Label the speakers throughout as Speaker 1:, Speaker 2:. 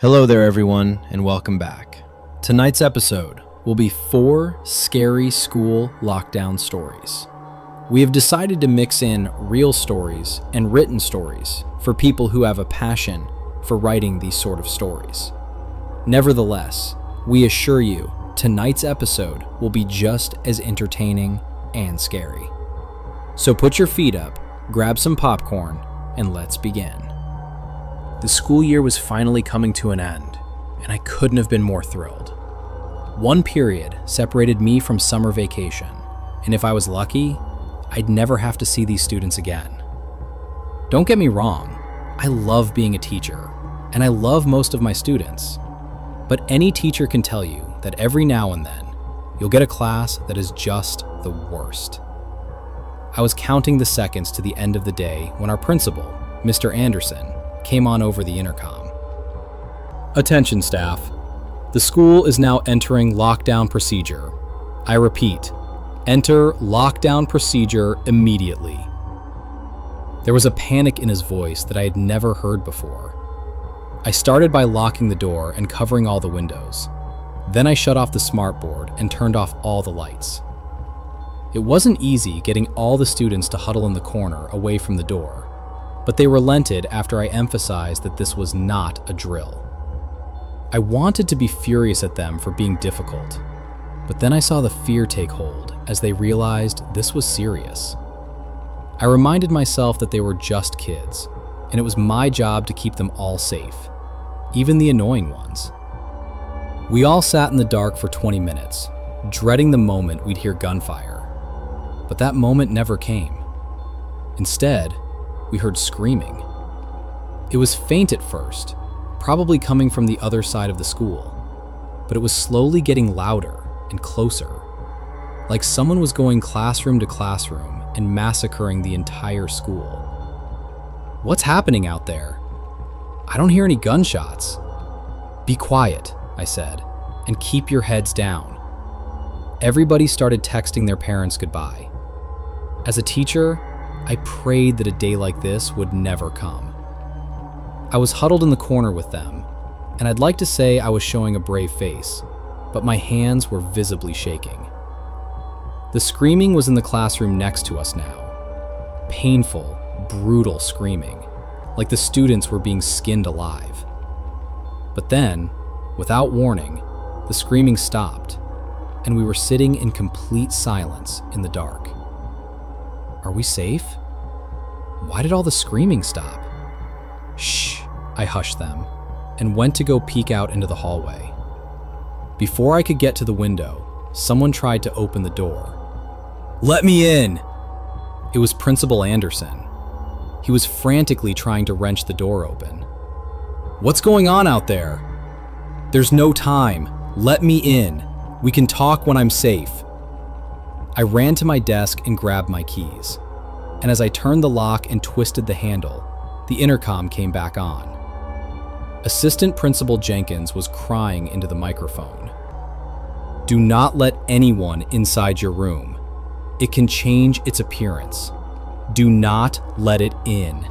Speaker 1: Hello there everyone, and welcome back. Tonight's episode will be 4 scary school lockdown stories. We have decided to mix in real stories and written stories for people who have a passion for writing these sort of stories. Nevertheless, we assure you tonight's episode will be just as entertaining and scary. So put your feet up, grab some popcorn, and let's begin. The school year was finally coming to an end, and I couldn't have been more thrilled. One period separated me from summer vacation, and if I was lucky, I'd never have to see these students again. Don't get me wrong, I love being a teacher, and I love most of my students. But any teacher can tell you that every now and then, you'll get a class that is just the worst. I was counting the seconds to the end of the day when our principal, Mr. Anderson, came on over the intercom. Attention staff, the school is now entering lockdown procedure. I repeat, enter lockdown procedure immediately. There was a panic in his voice that I had never heard before. I started by locking the door and covering all the windows. Then I shut off the smartboard and turned off all the lights. It wasn't easy getting all the students to huddle in the corner away from the door, but they relented after I emphasized that this was not a drill. I wanted to be furious at them for being difficult, but then I saw the fear take hold as they realized this was serious. I reminded myself that they were just kids, and it was my job to keep them all safe, even the annoying ones. We all sat in the dark for 20 minutes, dreading the moment we'd hear gunfire, but that moment never came. Instead, we heard screaming. It was faint at first, probably coming from the other side of the school, but it was slowly getting louder and closer, like someone was going classroom to classroom and massacring the entire school. What's happening out there? I don't hear any gunshots. Be quiet, I said, and keep your heads down. Everybody started texting their parents goodbye. As a teacher, I prayed that a day like this would never come. I was huddled in the corner with them, and I'd like to say I was showing a brave face, but my hands were visibly shaking. The screaming was in the classroom next to us now. Painful, brutal screaming, like the students were being skinned alive. But then, without warning, the screaming stopped, and we were sitting in complete silence in the dark. Are we safe? Why did all the screaming stop? Shh, I hushed them and went to go peek out into the hallway. Before I could get to the window, someone tried to open the door. Let me in! It was Principal Anderson. He was frantically trying to wrench the door open. What's going on out there? There's no time. Let me in. We can talk when I'm safe. I ran to my desk and grabbed my keys. And as I turned the lock and twisted the handle, the intercom came back on. Assistant Principal Jenkins was crying into the microphone. Do not let anyone inside your room. It can change its appearance. Do not let it in.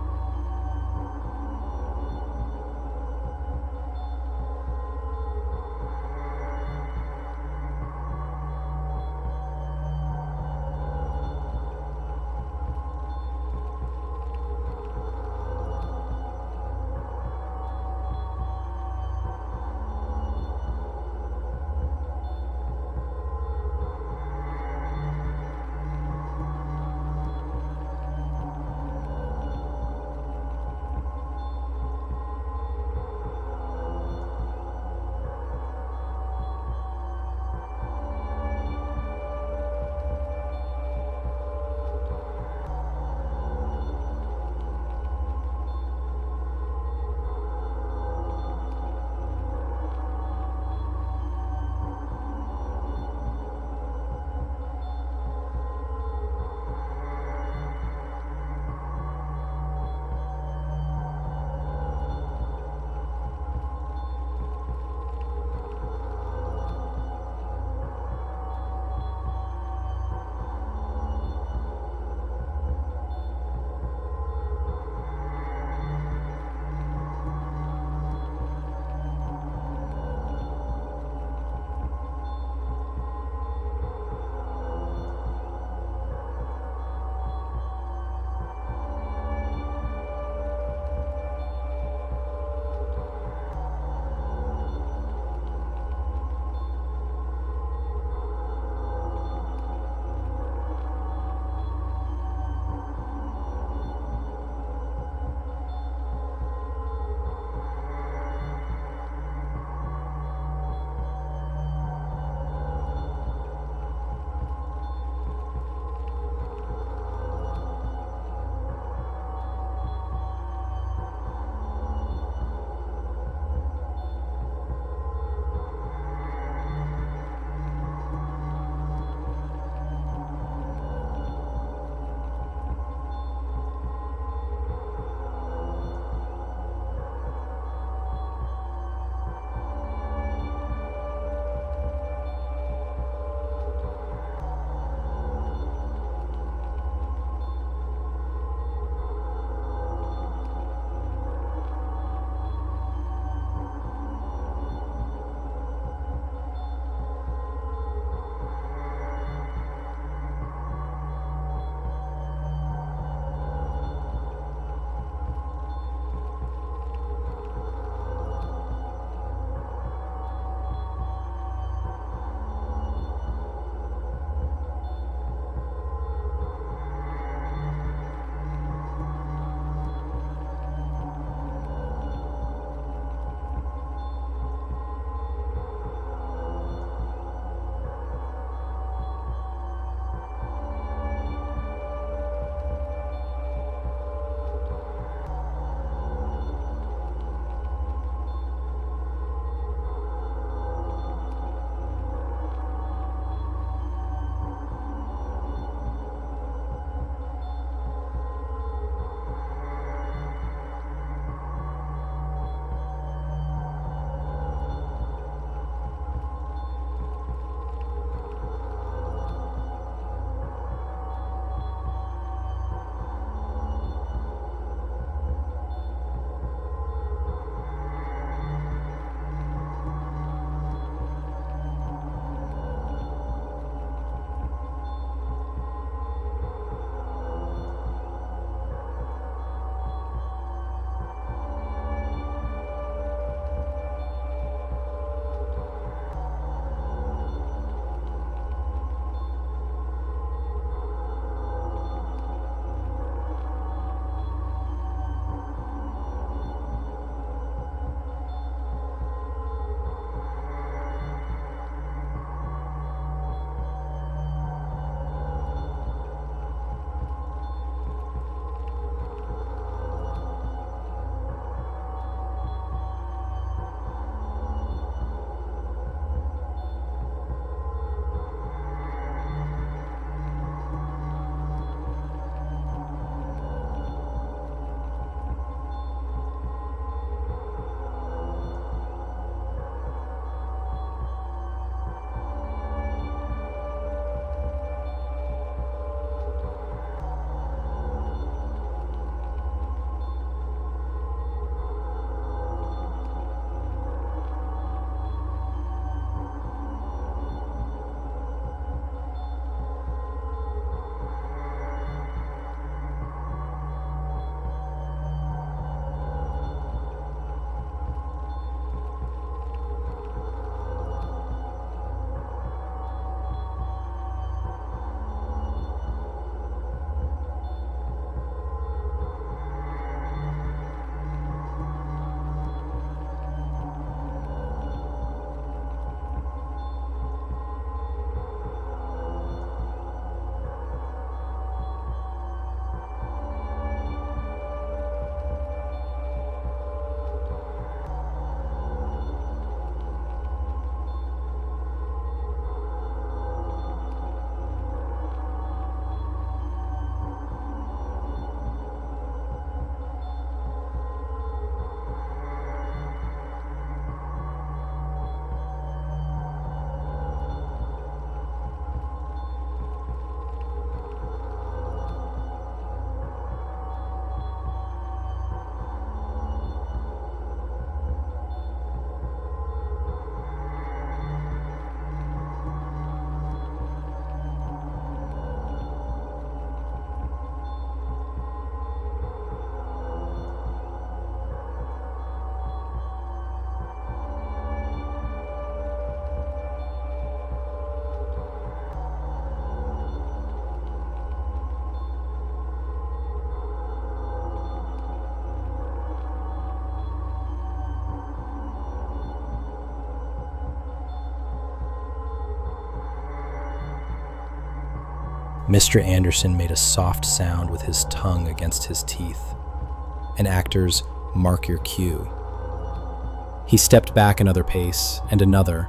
Speaker 1: Mr. Anderson made a soft sound with his tongue against his teeth. And actors, mark your cue. He stepped back another pace, and another,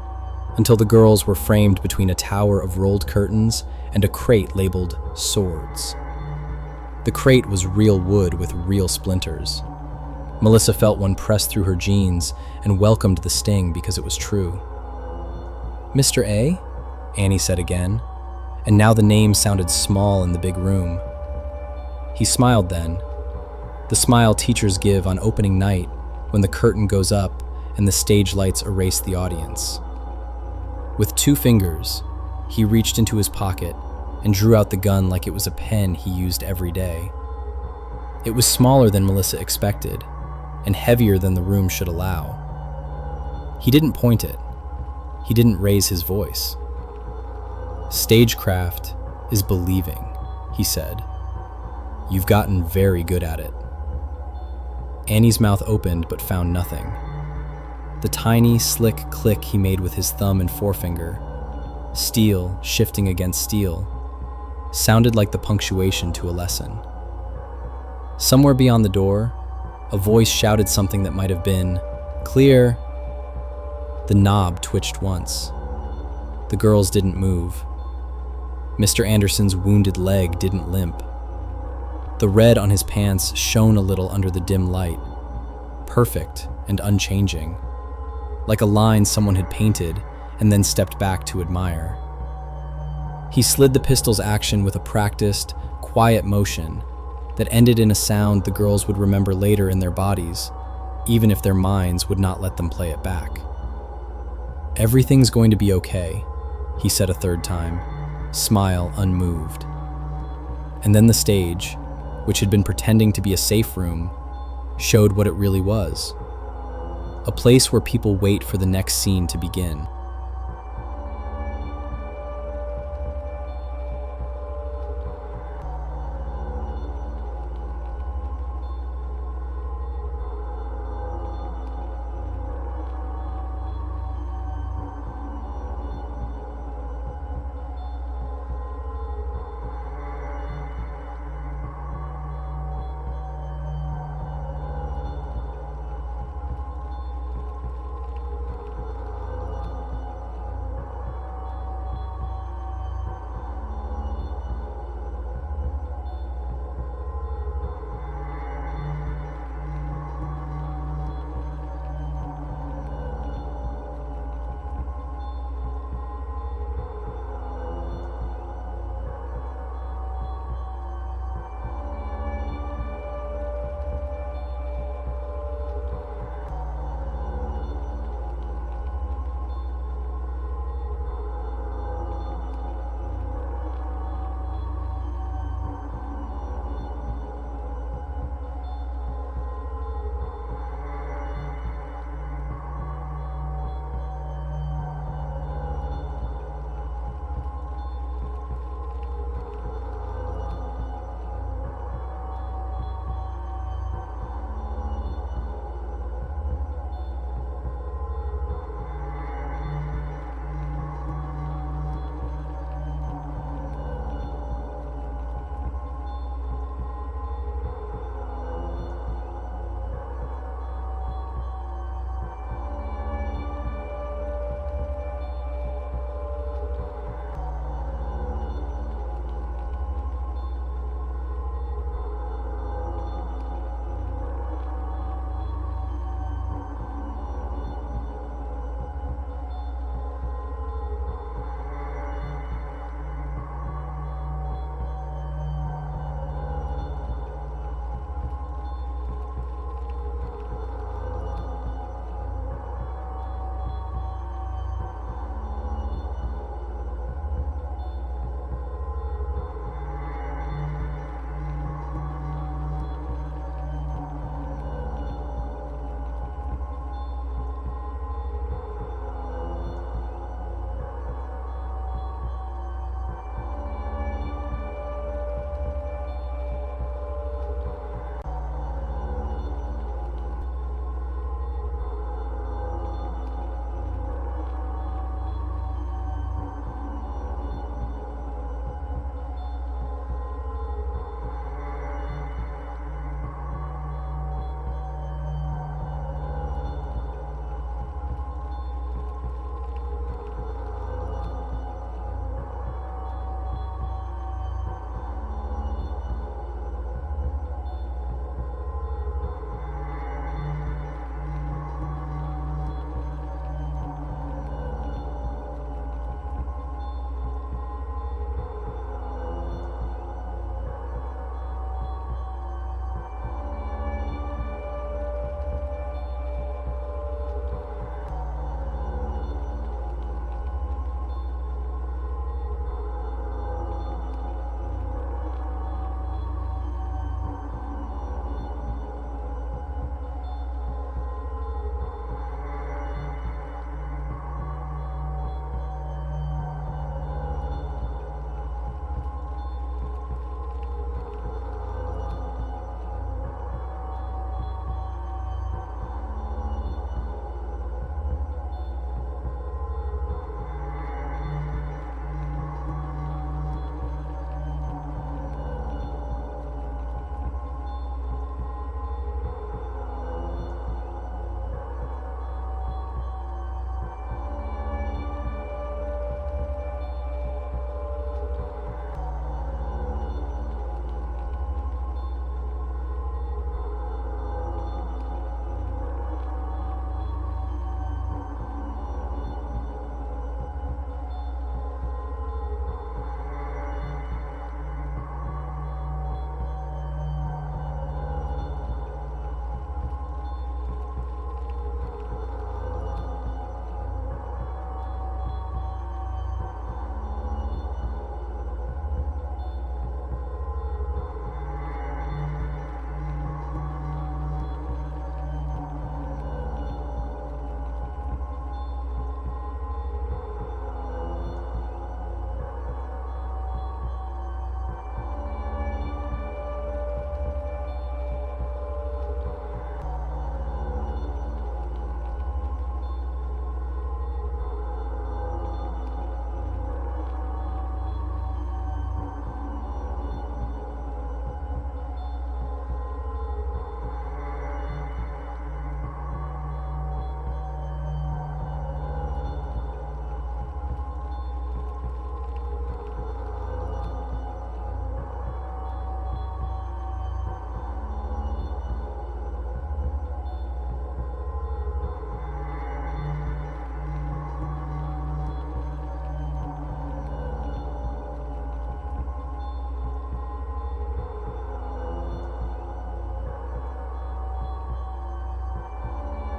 Speaker 1: until the girls were framed between a tower of rolled curtains and a crate labeled swords. The crate was real wood with real splinters. Melissa felt one press through her jeans and welcomed the sting because it was true. "Mr. A?" Annie said again, and now the name sounded small in the big room. He smiled then, the smile teachers give on opening night when the curtain goes up and the stage lights erase the audience. With 2 fingers, he reached into his pocket and drew out the gun like it was a pen he used every day. It was smaller than Melissa expected, and heavier than the room should allow. He didn't point it. He didn't raise his voice. "Stagecraft is believing," he said. "You've gotten very good at it." Annie's mouth opened but found nothing. The tiny, slick click he made with his thumb and forefinger, steel shifting against steel, sounded like the punctuation to a lesson. Somewhere beyond the door, a voice shouted something that might have been, "Clear." The knob twitched once. The girls didn't move. Mr. Anderson's wounded leg didn't limp. The red on his pants shone a little under the dim light, perfect and unchanging, like a line someone had painted and then stepped back to admire. He slid the pistol's action with a practiced, quiet motion that ended in a sound the girls would remember later in their bodies, even if their minds would not let them play it back. "Everything's going to be okay," he said a third time, smile unmoved. And then the stage, which had been pretending to be a safe room, showed what it really was. A place where people wait for the next scene to begin.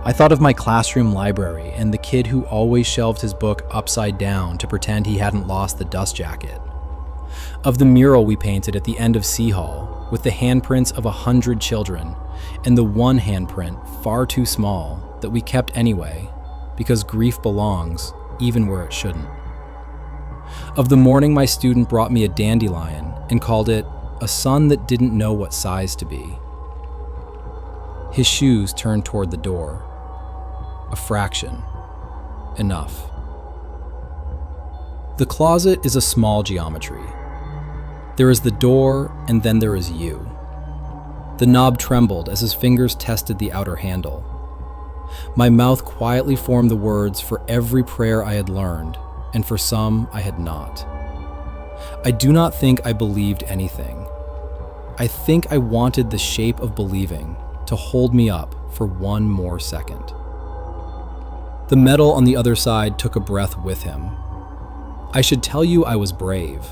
Speaker 1: I thought of my classroom library and the kid who always shelved his book upside down to pretend he hadn't lost the dust jacket. Of the mural we painted at the end of C Hall with the handprints of 100 children and the one handprint far too small that we kept anyway because grief belongs even where it shouldn't. Of the morning my student brought me a dandelion and called it a sun that didn't know what size to be. His shoes turned toward the door. A fraction. Enough. The closet is a small geometry. There is the door, and then there is you. The knob trembled as his fingers tested the outer handle. My mouth quietly formed the words for every prayer I had learned, and for some I had not. I do not think I believed anything. I think I wanted the shape of believing to hold me up for one more second. The metal on the other side took a breath with him. I should tell you I was brave.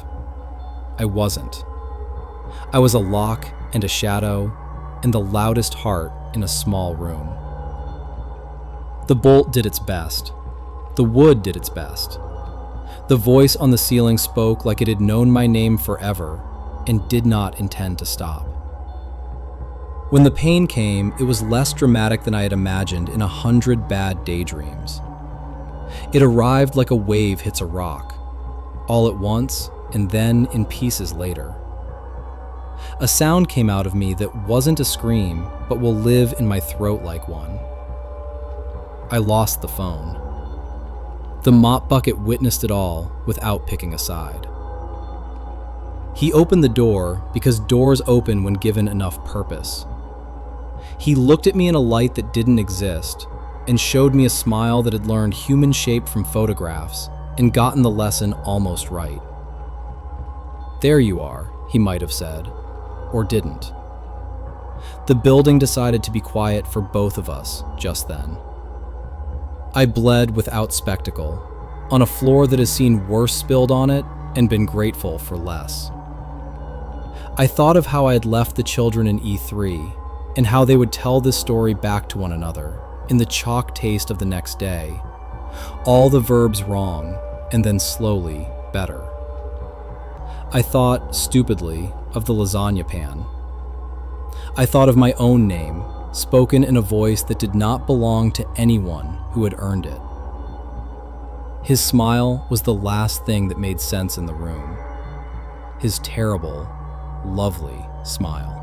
Speaker 1: I wasn't. I was a lock and a shadow and the loudest heart in a small room. The bolt did its best. The wood did its best. The voice on the ceiling spoke like it had known my name forever and did not intend to stop. When the pain came, it was less dramatic than I had imagined in 100 bad daydreams. It arrived like a wave hits a rock, all at once and then in pieces later. A sound came out of me that wasn't a scream, but will live in my throat like one. I lost the phone. The mop bucket witnessed it all without picking a side. He opened the door because doors open when given enough purpose. He looked at me in a light that didn't exist and showed me a smile that had learned human shape from photographs and gotten the lesson almost right. "There you are," he might have said, or didn't. The building decided to be quiet for both of us just then. I bled without spectacle, on a floor that has seen worse spilled on it and been grateful for less. I thought of how I had left the children in E3 and how they would tell this story back to one another in the chalk taste of the next day, all the verbs wrong and then slowly better. I thought, stupidly, of the lasagna pan. I thought of my own name, spoken in a voice that did not belong to anyone who had earned it. His smile was the last thing that made sense in the room. His terrible, lovely smile.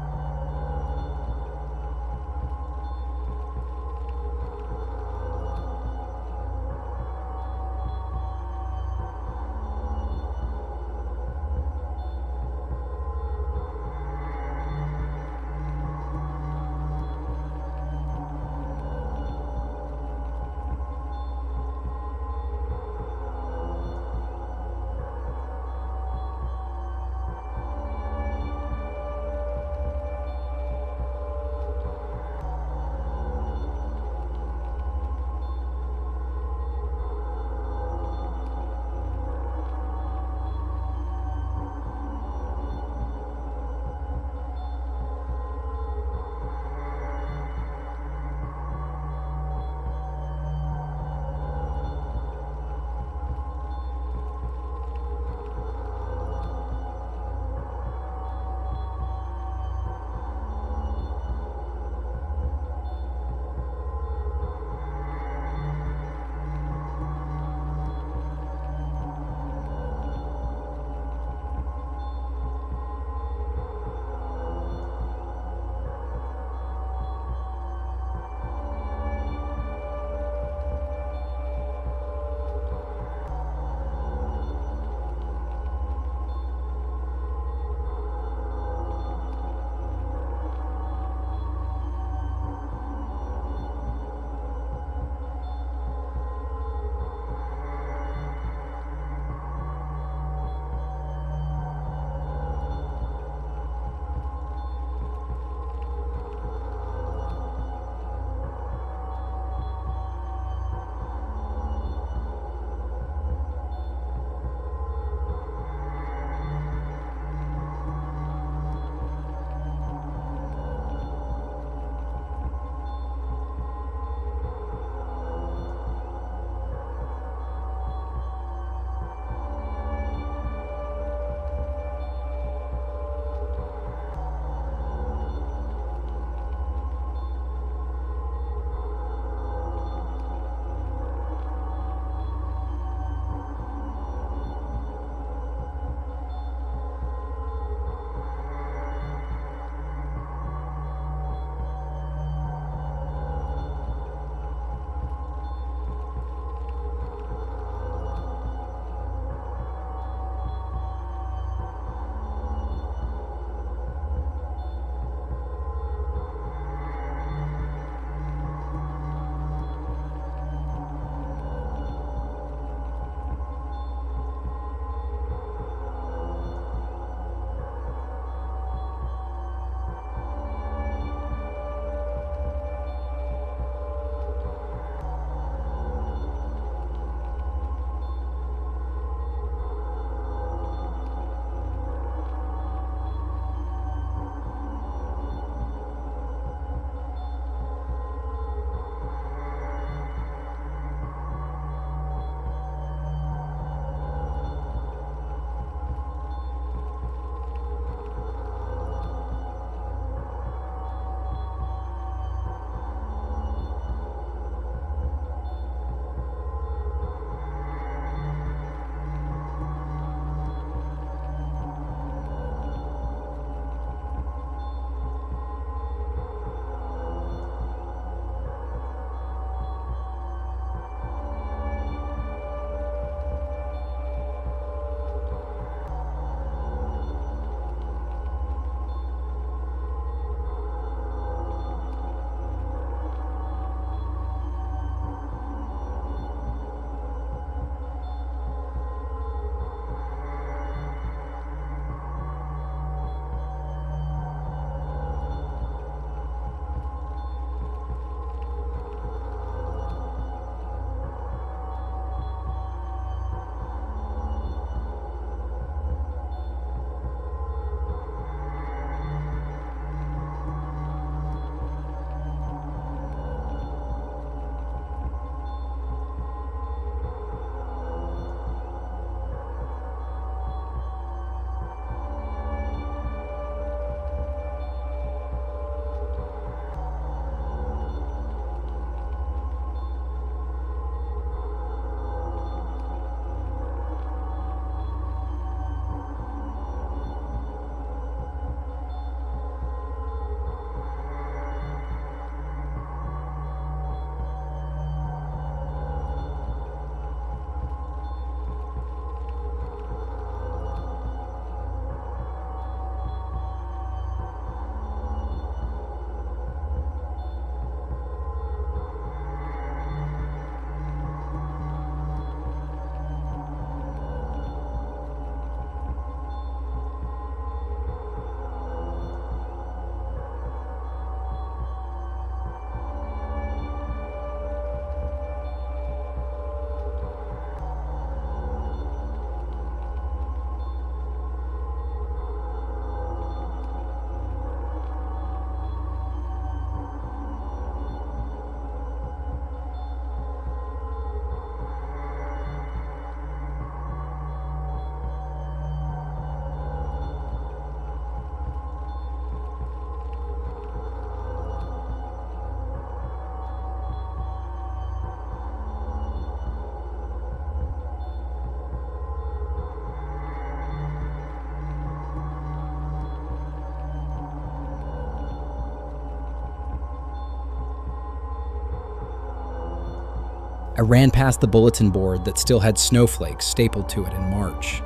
Speaker 1: I ran past the bulletin board that still had snowflakes stapled to it in March,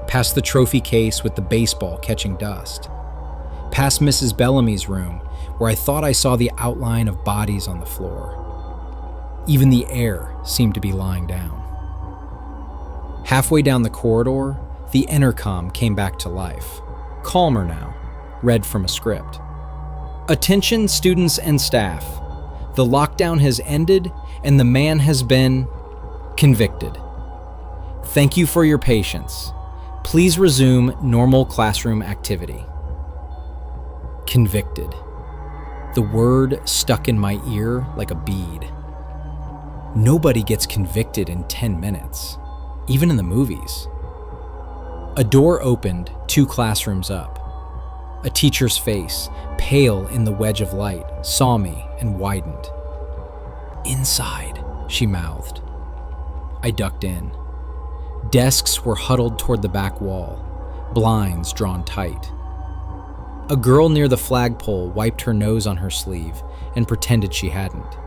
Speaker 1: past the trophy case with the baseball catching dust, past Mrs. Bellamy's room where I thought I saw the outline of bodies on the floor. Even the air seemed to be lying down. Halfway down the corridor, the intercom came back to life, calmer now, read from a script. Attention students and staff. The lockdown has ended and the man has been convicted. Thank you for your patience. Please resume normal classroom activity. Convicted. The word stuck in my ear like a bead. Nobody gets convicted in 10 minutes, even in the movies. A door opened 2 classrooms up. A teacher's face, pale in the wedge of light, saw me and widened. "Inside," she mouthed. I ducked in. Desks were huddled toward the back wall, blinds drawn tight. A girl near the flagpole wiped her nose on her sleeve and pretended she hadn't.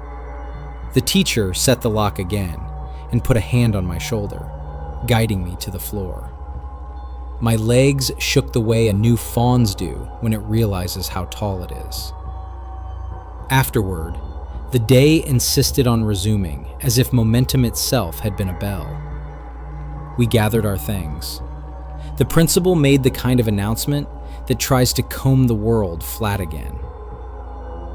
Speaker 1: The teacher set the lock again and put a hand on my shoulder, guiding me to the floor. My legs shook the way a new fawn's do when it realizes how tall it is. Afterward, the day insisted on resuming as if momentum itself had been a bell. We gathered our things. The principal made the kind of announcement that tries to comb the world flat again.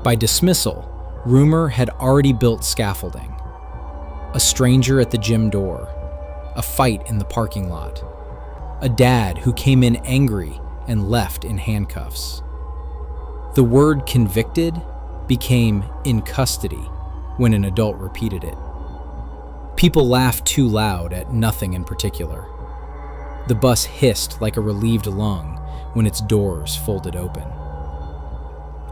Speaker 1: By dismissal, rumor had already built scaffolding. A stranger at the gym door, a fight in the parking lot, a dad who came in angry and left in handcuffs. The word convicted became in custody when an adult repeated it. People laughed too loud at nothing in particular. The bus hissed like a relieved lung when its doors folded open.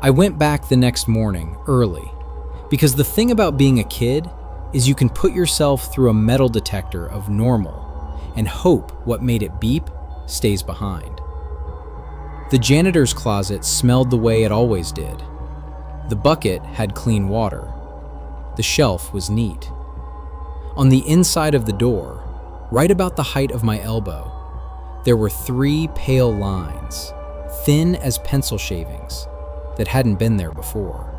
Speaker 1: I went back the next morning early because the thing about being a kid is you can put yourself through a metal detector of normal and hope what made it beep stays behind. The janitor's closet smelled the way it always did. The bucket had clean water. The shelf was neat. On the inside of the door, right about the height of my elbow, there were 3 pale lines, thin as pencil shavings, that hadn't been there before.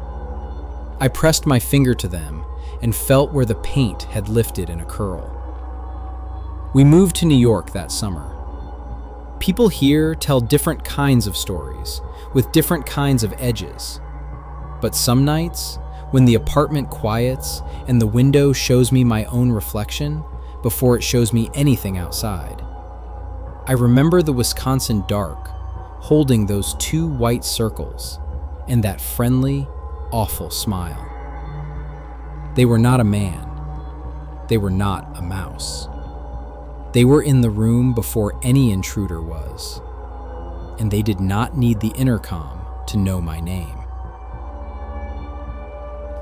Speaker 1: I pressed my finger to them and felt where the paint had lifted in a curl. We moved to New York that summer. People here tell different kinds of stories, with different kinds of edges. But some nights, when the apartment quiets and the window shows me my own reflection before it shows me anything outside, I remember the Wisconsin dark holding those 2 white circles and that friendly, awful smile. They were not a man. They were not a mouse. They were in the room before any intruder was, and they did not need the intercom to know my name.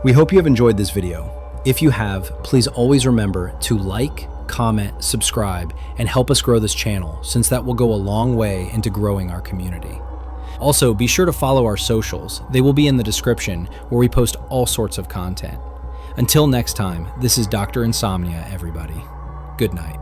Speaker 1: We hope you have enjoyed this video. If you have, please always remember to like, comment, subscribe, and help us grow this channel, since that will go a long way into growing our community. Also, be sure to follow our socials. They will be in the description, where we post all sorts of content. Until next time, this is Dr. Insomnia, everybody. Good night.